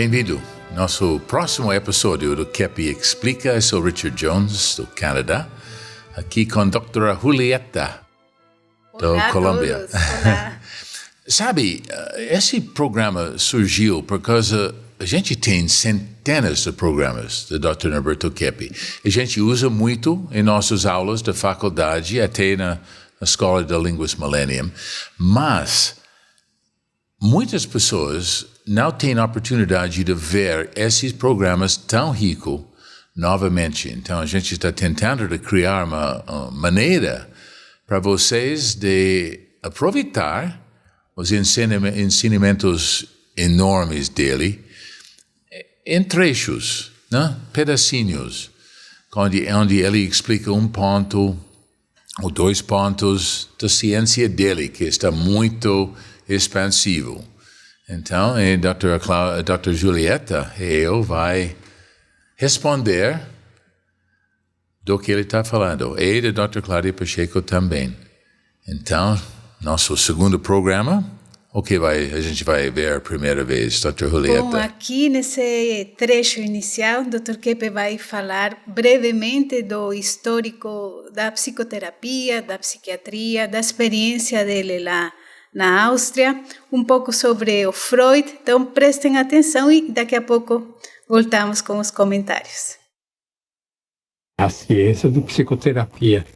bem-vindo. Nosso próximo episódio do KEPI Explica. Eu sou Richard Jones, do Canadá, aqui com a doutora Julieta, da Colômbia. Sabe, esse programa surgiu por causa... A gente tem centenas de programas do Dr. Norberto Keppe. A gente usa muito em nossas aulas da faculdade, até na Escola de Línguas Millennium, mas muitas pessoas não têm a oportunidade de ver esses programas tão ricos novamente. Então, a gente está tentando de criar uma maneira para vocês de aproveitar os ensinamentos enormes dele em trechos, né? Pedacinhos, onde ele explica um ponto ou dois pontos da ciência dele, que está muito expansivo. Então, a Dr. Julieta e eu vai responder do que ele está falando. E a Dr. Cláudia Pacheco também. Então, nosso segundo programa, o que a gente vai ver a primeira vez, Dr. Julieta? Bom, aqui nesse trecho inicial, o Dr. Keppe vai falar brevemente do histórico da psicoterapia, da psiquiatria, da experiência dele lá na Áustria, um pouco sobre o Freud. Então, prestem atenção e daqui a pouco voltamos com os comentários. A ciência da psicoterapia.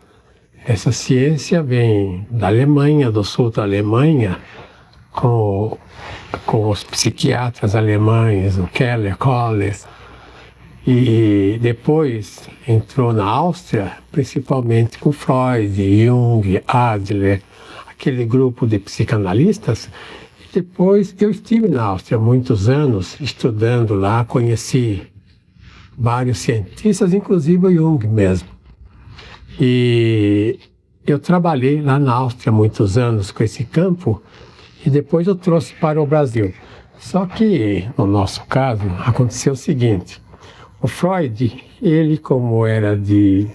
Essa ciência vem da Alemanha, do sul da Alemanha, com os psiquiatras alemães, o Keller, Kohler, e depois entrou na Áustria, principalmente com Freud, Jung, Adler, aquele grupo de psicanalistas. E depois eu estive na Áustria há muitos anos, estudando lá, conheci vários cientistas, inclusive o Jung mesmo. E eu trabalhei lá na Áustria há muitos anos com esse campo, e depois eu trouxe para o Brasil. Só que, no nosso caso, aconteceu o seguinte. O Freud, ele como era de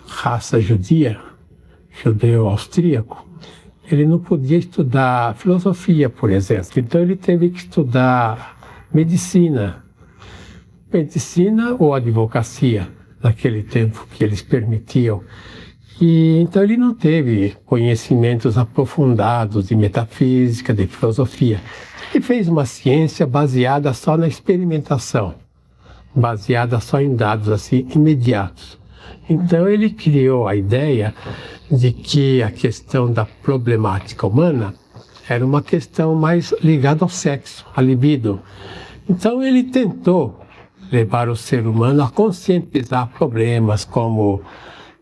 raça judia, judeu-austríaco, ele não podia estudar filosofia, por exemplo. Então ele teve que estudar medicina ou advocacia, naquele tempo que eles permitiam. E então ele não teve conhecimentos aprofundados de metafísica, de filosofia. Ele fez uma ciência baseada só na experimentação, baseada só em dados assim imediatos. Então ele criou a ideia de que a questão da problemática humana era uma questão mais ligada ao sexo, à libido. Então ele tentou levar o ser humano a conscientizar problemas como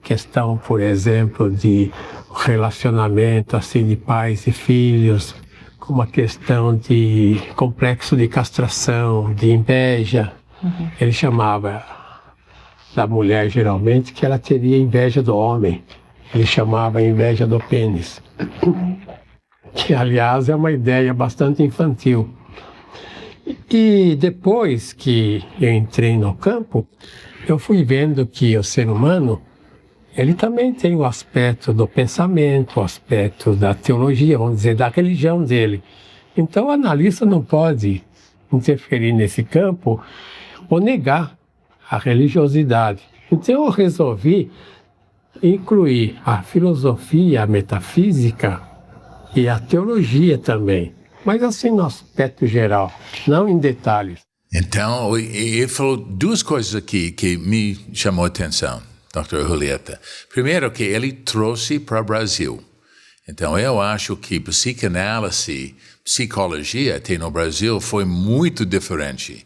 questão, por exemplo, de relacionamento assim, de pais e filhos, como a questão de complexo de castração, de inveja. Ele chamava da mulher, geralmente, que ela teria inveja do homem. Ele chamava a inveja do pênis. Que, aliás, é uma ideia bastante infantil. E depois que eu entrei no campo, eu fui vendo que o ser humano ele também tem o aspecto do pensamento, o aspecto da teologia, vamos dizer, da religião dele. Então o analista não pode interferir nesse campo ou negar a religiosidade. Então eu resolvi incluir a filosofia, a metafísica e a teologia também, mas assim no aspecto geral, não em detalhes. Então, ele falou duas coisas aqui que me chamou a atenção, Dr. Julieta. Primeiro, que ele trouxe para o Brasil. Então, eu acho que psicanálise, psicologia, até no Brasil, foi muito diferente.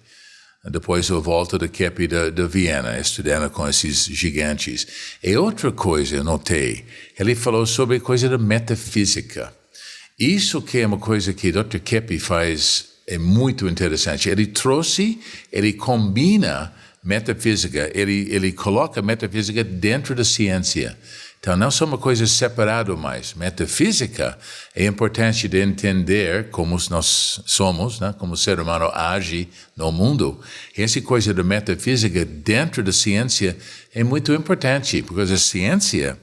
Depois da volta do Keppe de Viena, estudando com esses gigantes. E outra coisa, eu notei, ele falou sobre coisa da metafísica. Isso que é uma coisa que o Dr. Keppe faz, é muito interessante. Ele combina metafísica, ele coloca a metafísica dentro da ciência. Então, não são uma coisa separada mais. Metafísica é importante de entender como nós somos, né? Como o ser humano age no mundo. E essa coisa da metafísica dentro da ciência é muito importante, porque a ciência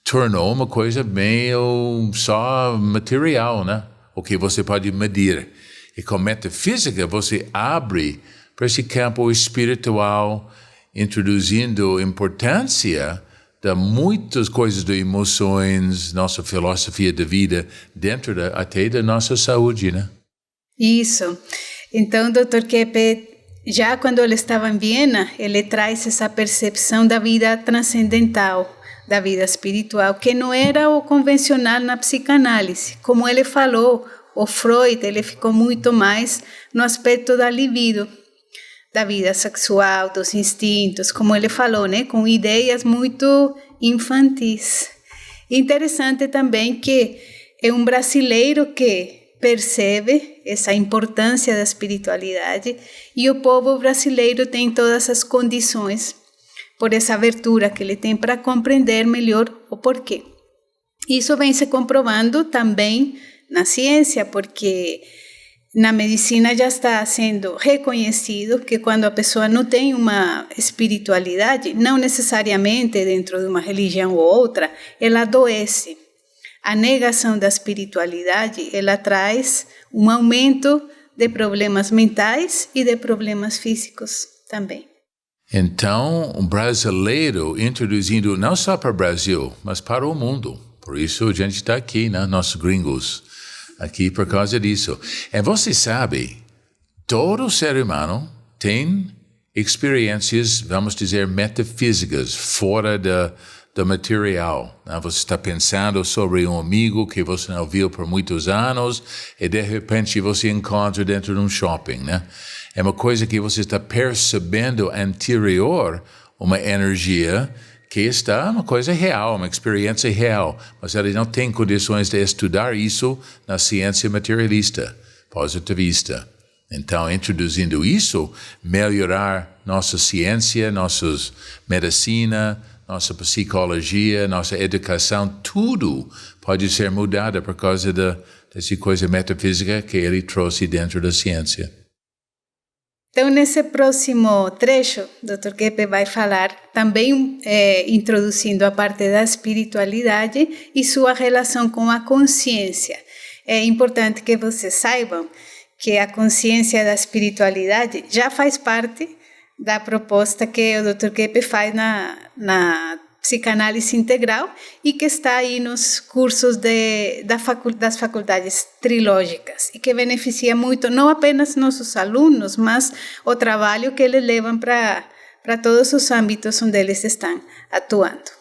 tornou uma coisa meio só material, né? O que você pode medir. E com metafísica, você abre para esse campo espiritual, introduzindo importância de muitas coisas de emoções, nossa filosofia de vida, dentro até da nossa saúde, né? Isso. Então, Dr. Keppe, já quando ele estava em Viena, ele traz essa percepção da vida transcendental, da vida espiritual, que não era o convencional na psicanálise. Como ele falou, o Freud, ele ficou muito mais no aspecto da libido, da vida sexual, dos instintos, como ele falou, né, com ideias muito infantis. Interessante também que é um brasileiro que percebe essa importância da espiritualidade e o povo brasileiro tem todas as condições por essa abertura que ele tem para compreender melhor o porquê. Isso vem se comprovando também na ciência, porque na medicina já está sendo reconhecido que quando a pessoa não tem uma espiritualidade, não necessariamente dentro de uma religião ou outra, ela adoece. A negação da espiritualidade, ela traz um aumento de problemas mentais e de problemas físicos também. Então, um brasileiro introduzindo não só para o Brasil, mas para o mundo. Por isso a gente está aqui, né? Nossos gringos, aqui por causa disso. E você sabe, todo ser humano tem experiências, vamos dizer, metafísicas, fora do material. Né? Você está pensando sobre um amigo que você não viu por muitos anos e de repente você encontra dentro de um shopping, né? É uma coisa que você está percebendo anterior, uma energia que está uma coisa real, uma experiência real, mas ele não tem condições de estudar isso na ciência materialista, positivista. Então, introduzindo isso, melhorar nossa ciência, nossa medicina, nossa psicologia, nossa educação, tudo pode ser mudado por causa dessa coisa metafísica que ele trouxe dentro da ciência. Então, nesse próximo trecho, Dr. Keppe vai falar também introduzindo a parte da espiritualidade e sua relação com a consciência. É importante que vocês saibam que a consciência da espiritualidade já faz parte da proposta que o Dr. Keppe faz na psicanálise integral e que está aí nos cursos das faculdades trilógicas e que beneficia muito não apenas nossos alunos, mas o trabalho que eles levam para todos os âmbitos onde eles estão atuando.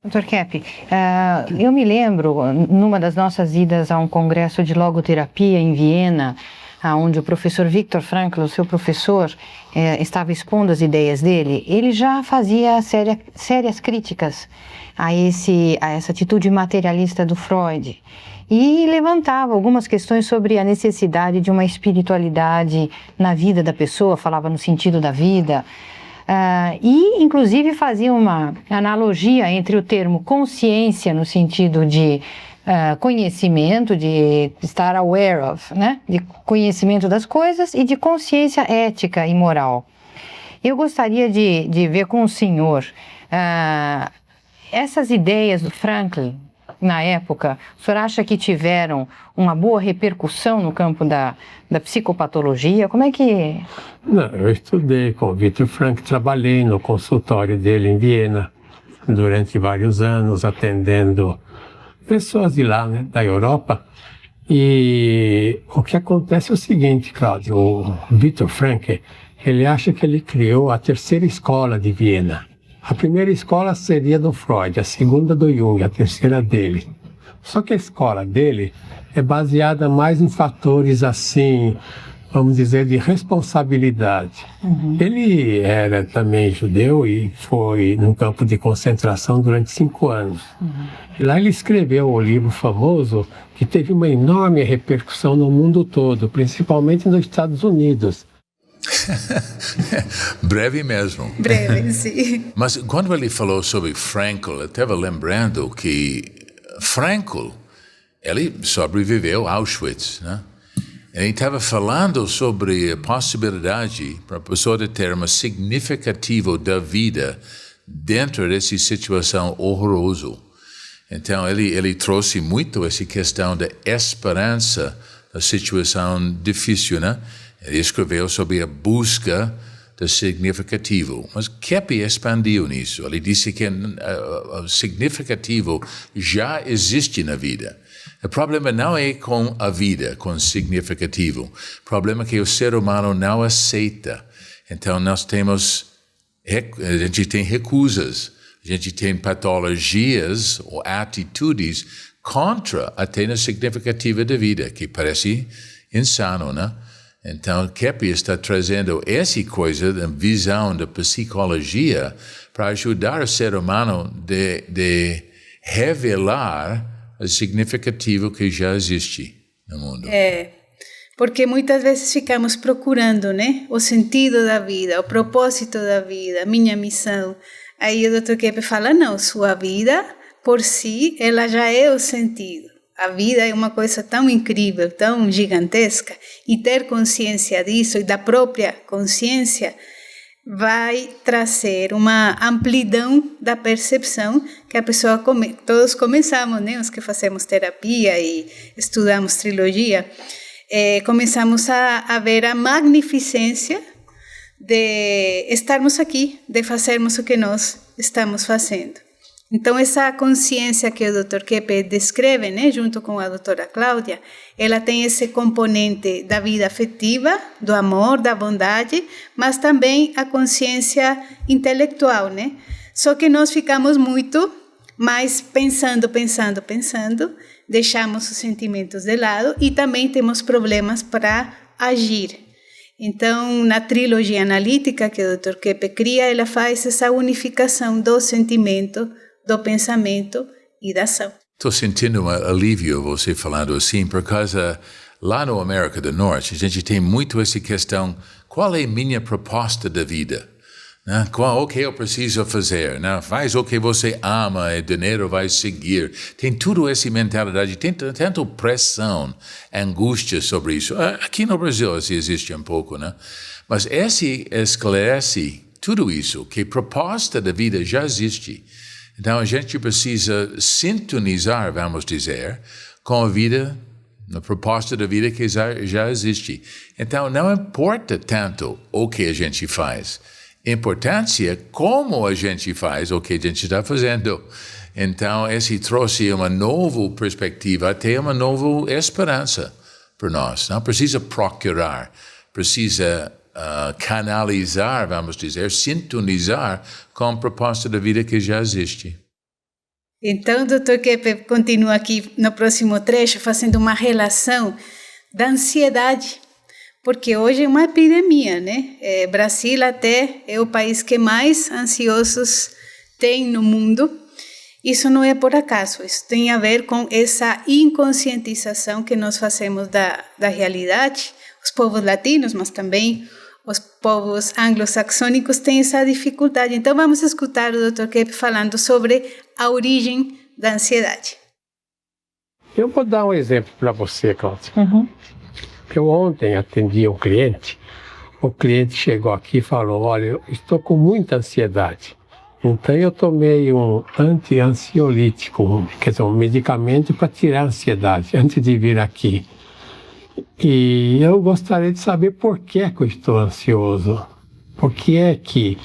Dr. Keppe, eu me lembro, numa das nossas idas a um congresso de logoterapia em Viena, onde o professor Viktor Frankl, o seu professor, estava expondo as ideias dele, ele já fazia sérias críticas a essa atitude materialista do Freud e levantava algumas questões sobre a necessidade de uma espiritualidade na vida da pessoa, falava no sentido da vida, e inclusive fazia uma analogia entre o termo consciência no sentido de conhecimento, de estar aware of, né? De conhecimento das coisas e de consciência ética e moral. Eu gostaria de ver com o senhor essas ideias do Frankl na época. O senhor acha que tiveram uma boa repercussão no campo da psicopatologia? Como é que... Não, eu estudei com o Viktor Frankl, trabalhei no consultório dele em Viena durante vários anos, atendendo pessoas de lá, né, da Europa. E o que acontece é o seguinte, Cláudio, o Viktor Frankl, ele acha que ele criou a terceira escola de Viena. A primeira escola seria do Freud, a segunda do Jung, a terceira dele. Só que a escola dele é baseada mais em fatores assim, vamos dizer, de responsabilidade. Uhum. Ele era também judeu e foi num campo de concentração durante 5 anos. Uhum. E lá ele escreveu o livro famoso que teve uma enorme repercussão no mundo todo, principalmente nos Estados Unidos. Breve mesmo. Breve, sim. Mas quando ele falou sobre Frankl, eu estava lembrando que Frankl, ele sobreviveu a Auschwitz, né? Ele estava falando sobre a possibilidade para a pessoa de ter uma significativa da vida dentro dessa situação horrorosa. Então, ele trouxe muito essa questão da esperança a situação difícil, né? Ele escreveu sobre a busca do significativo. Mas Kepi expandiu nisso. Ele disse que o significativo já existe na vida. O problema não é com a vida, com significativo. O problema é que o ser humano não aceita. Então, a gente tem recusas, a gente tem patologias ou atitudes contra a tenda significativa da vida, que parece insano, né? Então, Kepi está trazendo essa coisa, a visão da psicologia, para ajudar o ser humano de revelar o significativo que já existe no mundo. Porque muitas vezes ficamos procurando, né, o sentido da vida, o propósito da vida, a minha missão. Aí o Dr. Kepi fala, não, sua vida, por si, ela já é o sentido. A vida é uma coisa tão incrível, tão gigantesca, e ter consciência disso e da própria consciência vai trazer uma amplidão da percepção que a pessoa todos começamos, né, os que fazemos terapia e estudamos trilogia, começamos a ver a magnificência de estarmos aqui, de fazermos o que nós estamos fazendo. Então, essa consciência que o Dr. Kepi descreve, né, junto com a doutora Cláudia, ela tem esse componente da vida afetiva, do amor, da bondade, mas também a consciência intelectual, né? Só que nós ficamos muito mais pensando, deixamos os sentimentos de lado e também temos problemas para agir. Então, na trilogia analítica que o Dr. Kepi cria, ela faz essa unificação do sentimento, do pensamento e da ação. Estou sentindo um alívio você falando assim, por causa lá no América do Norte, a gente tem muito essa questão, qual é a minha proposta da vida? Né? O que eu preciso fazer? Né? Faz o que você ama e dinheiro vai seguir. Tem tudo essa mentalidade, tem tanta pressão, angústia sobre isso. Aqui no Brasil existe um pouco, né? Mas esse esclarece tudo isso, que a proposta da vida já existe. Então, a gente precisa sintonizar, vamos dizer, com a vida, a proposta da vida que já existe. Então, não importa tanto o que a gente faz. A importância é como a gente faz o que a gente está fazendo. Então, esse trouxe uma nova perspectiva, até uma nova esperança para nós. Não precisa procurar, precisa canalizar, vamos dizer, sintonizar com a proposta da vida que já existe. Então, o Dr. Kepi continua aqui no próximo trecho fazendo uma relação da ansiedade, porque hoje é uma epidemia, né? Brasil até é o país que mais ansiosos tem no mundo. Isso não é por acaso, isso tem a ver com essa inconscientização que nós fazemos da realidade. Os povos latinos, mas também os povos anglo-saxônicos têm essa dificuldade. Então, vamos escutar o Dr. Kepi falando sobre a origem da ansiedade. Eu vou dar um exemplo para você, Cláudia. Eu ontem atendi um cliente. O cliente chegou aqui e falou, olha, eu estou com muita ansiedade. Então, eu tomei um anti-ansiolítico, quer dizer, um medicamento para tirar a ansiedade, antes de vir aqui. E eu gostaria de saber por que é que eu estou ansioso. Por que é que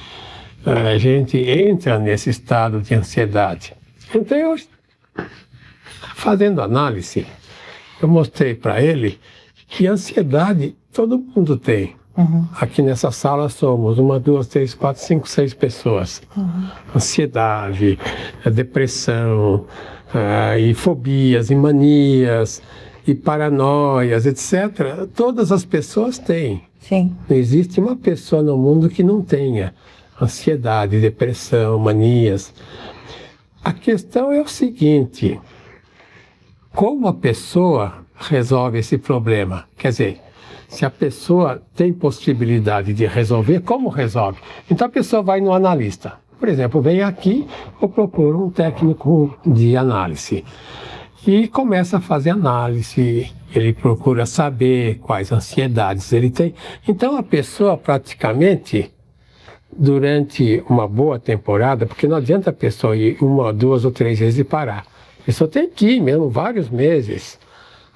a gente entra nesse estado de ansiedade? Então, eu, fazendo análise, eu mostrei para ele que ansiedade todo mundo tem. Aqui nessa sala somos 1, 2, 3, 4, 5, 6 pessoas. Ansiedade, depressão, e fobias, e manias, e paranoias, etc. Todas as pessoas têm. Sim. Não existe uma pessoa no mundo que não tenha ansiedade, depressão, manias. A questão é o seguinte, como a pessoa resolve esse problema? Quer dizer, se a pessoa tem possibilidade de resolver, como resolve? Então a pessoa vai no analista. Por exemplo, vem aqui ou procura um técnico de análise. E começa a fazer análise, ele procura saber quais ansiedades ele tem. Então a pessoa praticamente, durante uma boa temporada, porque não adianta a pessoa ir 1, 2 ou 3 vezes e parar. A pessoa tem que ir mesmo vários meses.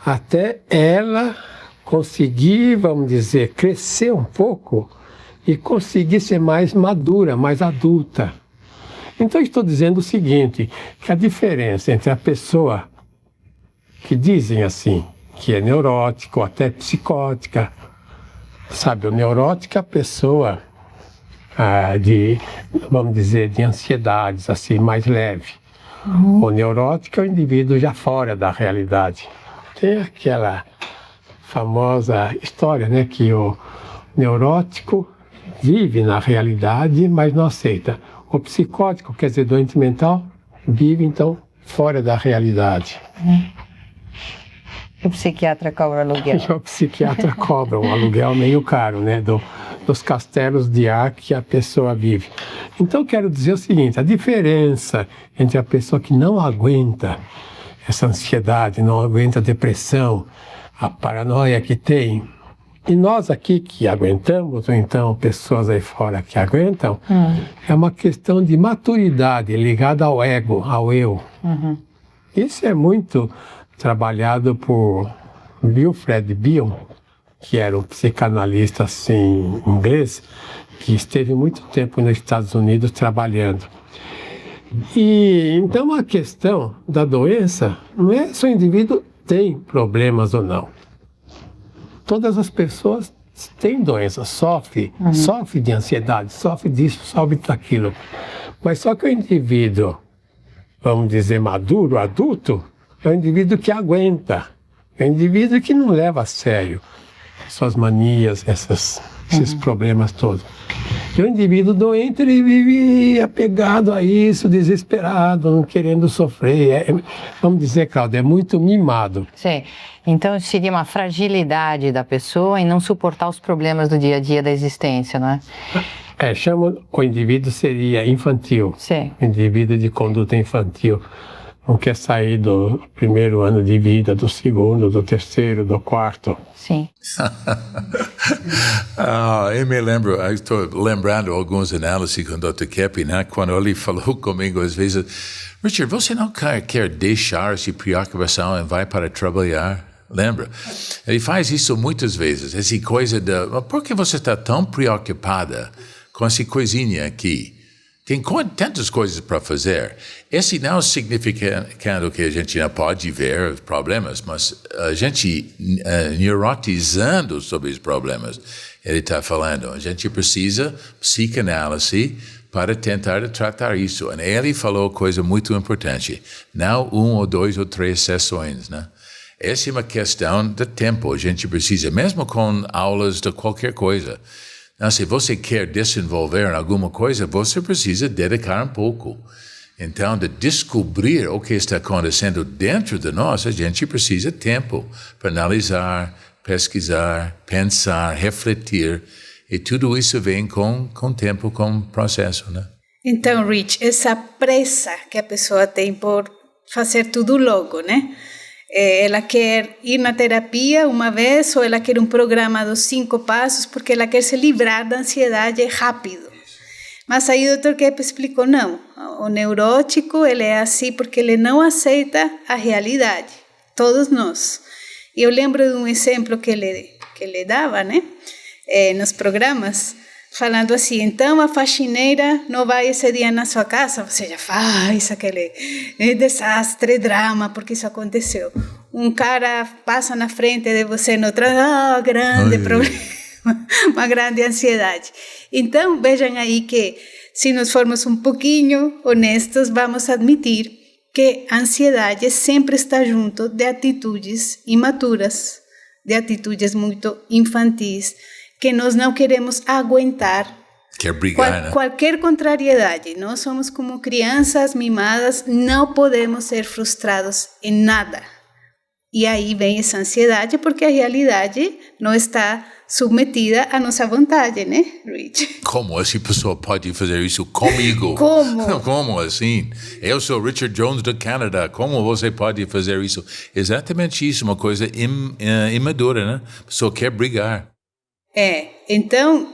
até ela conseguir, vamos dizer, crescer um pouco e conseguir ser mais madura, mais adulta. Então, estou dizendo o seguinte, que a diferença entre a pessoa que dizem assim, que é neurótica ou até psicótica, sabe, o neurótico é a pessoa vamos dizer, de ansiedades assim, mais leve. O neurótico é o indivíduo já fora da realidade. Tem aquela famosa história, né, que o neurótico vive na realidade, mas não aceita. O psicótico, quer dizer, doente mental, vive, então, fora da realidade. O psiquiatra cobra aluguel. O psiquiatra cobra um aluguel meio caro, né, dos castelos de ar que a pessoa vive. Então, quero dizer o seguinte, a diferença entre a pessoa que não aguenta essa ansiedade, não aguenta a depressão, a paranoia que tem, e nós aqui que aguentamos, ou então pessoas aí fora que aguentam, é uma questão de maturidade ligada ao ego, ao eu. Isso é muito trabalhado por Wilfred Bion, que era um psicanalista assim, inglês, que esteve muito tempo nos Estados Unidos trabalhando. E então a questão da doença não é se o indivíduo tem problemas ou não. Todas as pessoas têm doença, sofre de ansiedade, sofre disso, sofre daquilo. Mas só que o indivíduo, vamos dizer, maduro, adulto, é um indivíduo que aguenta, é um indivíduo que não leva a sério suas manias, esses problemas todos. E o indivíduo doente, ele vive apegado a isso, desesperado, não querendo sofrer. Vamos dizer, Cláudia, é muito mimado. Sim. Então seria uma fragilidade da pessoa em não suportar os problemas do dia a dia da existência, não é? Chama o indivíduo seria infantil. Sim. Indivíduo de conduta infantil. Não quer sair do primeiro ano de vida, do segundo, do terceiro, do quarto. Sim. Eu me lembro, eu estou lembrando algumas análises com o Dr. Kepi, né? Quando ele falou comigo às vezes, Richard, você não quer deixar essa preocupação e vai para trabalhar? Lembra? Ele faz isso muitas vezes, essa coisa por que você está tão preocupada com essa coisinha aqui? Tem tantas coisas para fazer. Esse não significa que a gente não pode ver problemas, mas a gente neurotizando sobre os problemas. Ele está falando, a gente precisa psicanálise para tentar tratar isso. E ele falou coisa muito importante, não 1 ou 2 ou 3 sessões, né? Essa é uma questão de tempo, a gente precisa, mesmo com aulas de qualquer coisa. Não, se você quer desenvolver alguma coisa, você precisa dedicar um pouco. Então, de descobrir o que está acontecendo dentro de nós, a gente precisa de tempo para analisar, pesquisar, pensar, refletir. E tudo isso vem com tempo, com processo, né? Então, Rich, essa pressa que a pessoa tem por fazer tudo logo, né? Ela quer ir na terapia uma vez ou ela quer um programa dos 5 passos porque ela quer se livrar da ansiedade rápido. Mas aí o Dr. Kepi explicou, não, o neurótico ele é assim porque ele não aceita a realidade, todos nós. E eu lembro de um exemplo que ele dava, né, nos programas, falando assim, então a faxineira não vai esse dia na sua casa, você já faz aquele desastre, drama, porque isso aconteceu. Um cara passa na frente de você no trânsito, grande problema, uma grande ansiedade. Então, vejam aí que se nós formos um pouquinho honestos, vamos admitir que a ansiedade sempre está junto de atitudes imaturas, de atitudes muito infantis, que nós não queremos aguentar. Quer brigar, né? Qualquer contrariedade. Nós somos como crianças mimadas, não podemos ser frustrados em nada. E aí vem essa ansiedade, porque a realidade não está submetida à nossa vontade, né, Rich? Como essa pessoa pode fazer isso comigo? Como? Como assim? Eu sou Richard Jones do Canadá. Como você pode fazer isso? Exatamente isso, uma coisa imadura, né? A pessoa quer brigar. Então,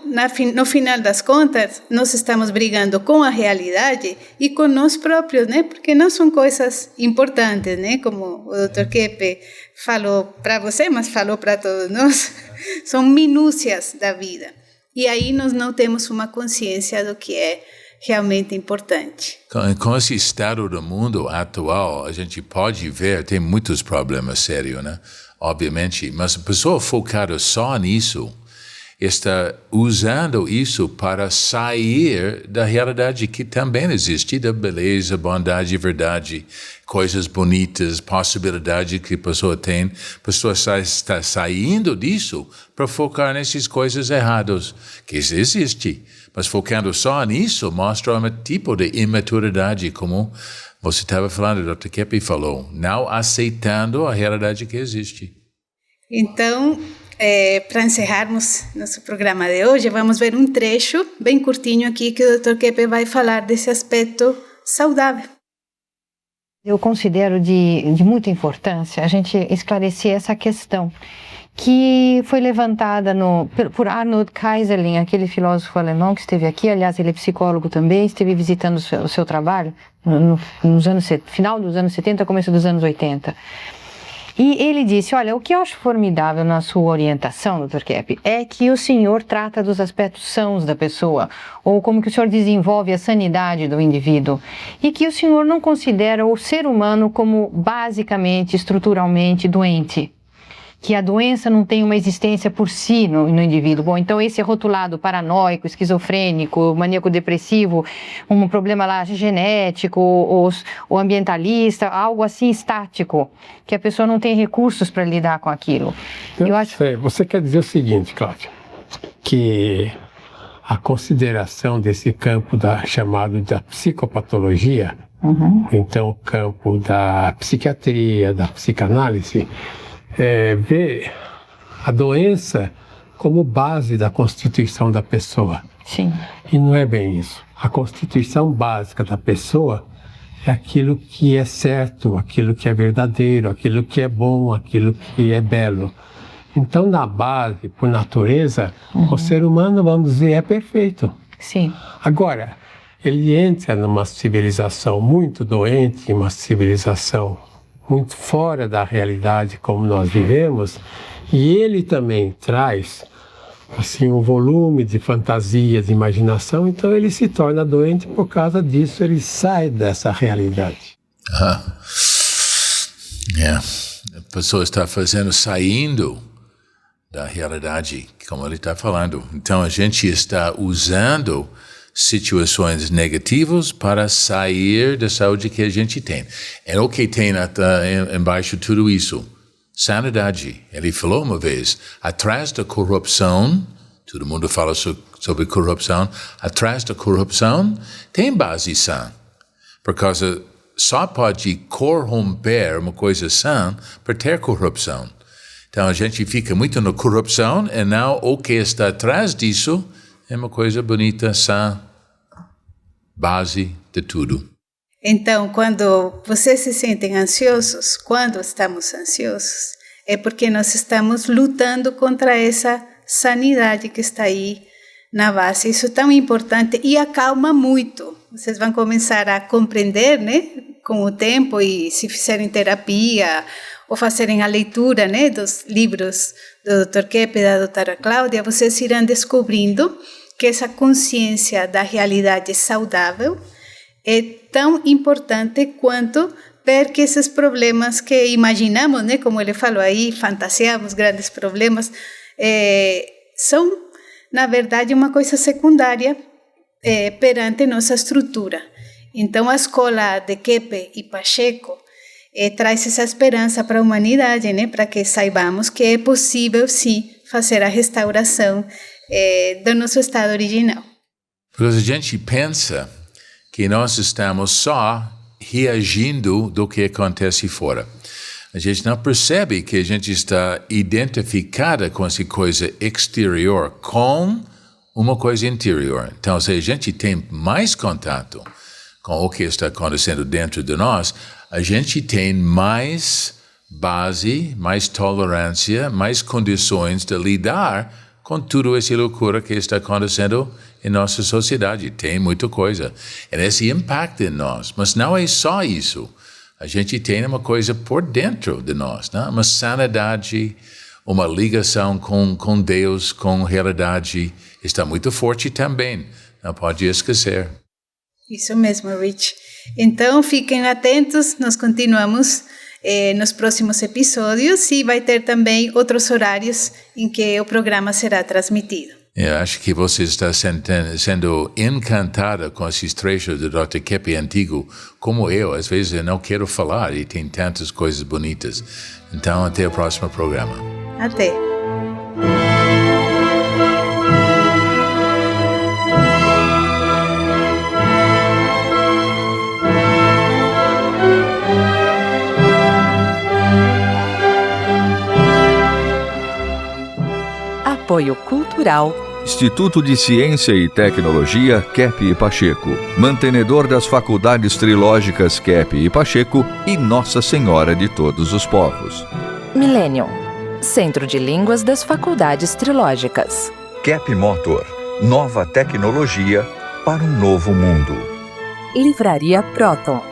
no final das contas, nós estamos brigando com a realidade e com nós próprios, né? Porque não são coisas importantes, né? Como o Dr. Keppe falou para você, mas falou para todos nós. São minúcias da vida. E aí nós não temos uma consciência do que é realmente importante. Com esse estado do mundo atual, a gente pode ver, tem muitos problemas sérios, né? Obviamente, mas a pessoa focada só nisso está usando isso para sair da realidade que também existe, da beleza, bondade, verdade, coisas bonitas, possibilidade que a pessoa tem. A pessoa está saindo disso para focar nessas coisas erradas, que existe. Mas focando só nisso mostra um tipo de imaturidade, como você estava falando, o Dr. Keppe falou, não aceitando a realidade que existe. Então, para encerrarmos nosso programa de hoje, vamos ver um trecho bem curtinho aqui que o Dr. Keppe vai falar desse aspecto saudável. Eu considero de muita importância a gente esclarecer essa questão que foi levantada por Arnold Keyserling, aquele filósofo alemão que esteve aqui, aliás, ele é psicólogo também, esteve visitando o seu trabalho nos final dos anos 70, começo dos anos 80. E ele disse, olha, o que eu acho formidável na sua orientação, Dr. Keppe, é que o senhor trata dos aspectos sãos da pessoa, ou como que o senhor desenvolve a sanidade do indivíduo, e que o senhor não considera o ser humano como basicamente, estruturalmente doente, que a doença não tem uma existência por si no indivíduo. Bom, então esse é rotulado paranoico, esquizofrênico, maníaco-depressivo, um problema lá genético, ou ambientalista, algo assim estático, que a pessoa não tem recursos para lidar com aquilo. Eu acho... Você quer dizer o seguinte, Cláudia, que a consideração desse campo chamado da psicopatologia, então o campo da psiquiatria, da psicanálise, vê a doença como base da constituição da pessoa. Sim. E não é bem isso. A constituição básica da pessoa é aquilo que é certo, aquilo que é verdadeiro, aquilo que é bom, aquilo que é belo. Então, na base, por natureza, o ser humano, vamos dizer, é perfeito. Sim. Agora, ele entra numa civilização muito doente, uma civilização muito fora da realidade como nós vivemos, e ele também traz assim um volume de fantasia, de imaginação, então ele se torna doente por causa disso, ele sai dessa realidade. A pessoa está saindo da realidade, como ele está falando. Então a gente está usando situações negativas para sair da saúde que a gente tem. É o que tem embaixo de tudo isso. Sanidade. Ele falou uma vez, atrás da corrupção, todo mundo fala sobre corrupção, atrás da corrupção tem base sã. Por causa, só pode corromper uma coisa sã para ter corrupção. Então a gente fica muito na corrupção e não o que está atrás disso é uma coisa bonita, sã, base de tudo. Então, quando vocês se sentem ansiosos, quando estamos ansiosos, é porque nós estamos lutando contra essa sanidade que está aí na base. Isso é tão importante e acalma muito. Vocês vão começar a compreender, né, com o tempo, e se fizerem terapia ou fazerem a leitura, né, dos livros do Dr. Keppe e da doutora Cláudia, vocês irão descobrindo que essa consciência da realidade saudável é tão importante quanto ver que esses problemas que imaginamos, né, como ele falou aí, fantasiamos grandes problemas, são, na verdade, uma coisa secundária perante nossa estrutura. Então, a escola de Keppe e Pacheco traz essa esperança para a humanidade, né, para que saibamos que é possível, sim, fazer a restauração do nosso estado original. Porque a gente pensa que nós estamos só reagindo do que acontece fora. A gente não percebe que a gente está identificada com essa coisa exterior com uma coisa interior. Então, se a gente tem mais contato com o que está acontecendo dentro de nós, a gente tem mais base, mais tolerância, mais condições de lidar com tudo essa loucura que está acontecendo em nossa sociedade. Tem muita coisa. E esse impacta em nós. Mas não é só isso. A gente tem uma coisa por dentro de nós, né? Uma sanidade, uma ligação com Deus, com a realidade. Está muito forte também. Não pode esquecer. Isso mesmo, Rich. Então, fiquem atentos. Nós continuamos nos próximos episódios e vai ter também outros horários em que o programa será transmitido. Eu acho que você está sendo encantada com esses trechos do Dr. Kepi antigo, como eu. Às vezes eu não quero falar e tem tantas coisas bonitas. Então, até o próximo programa. Até. Apoio Cultural Instituto de Ciência e Tecnologia Kepi e Pacheco, mantenedor das faculdades trilógicas Kepi e Pacheco e Nossa Senhora de Todos os Povos. Millennium, Centro de Línguas das Faculdades Trilógicas. Kepi Motor, nova tecnologia para um novo mundo. Livraria Proton.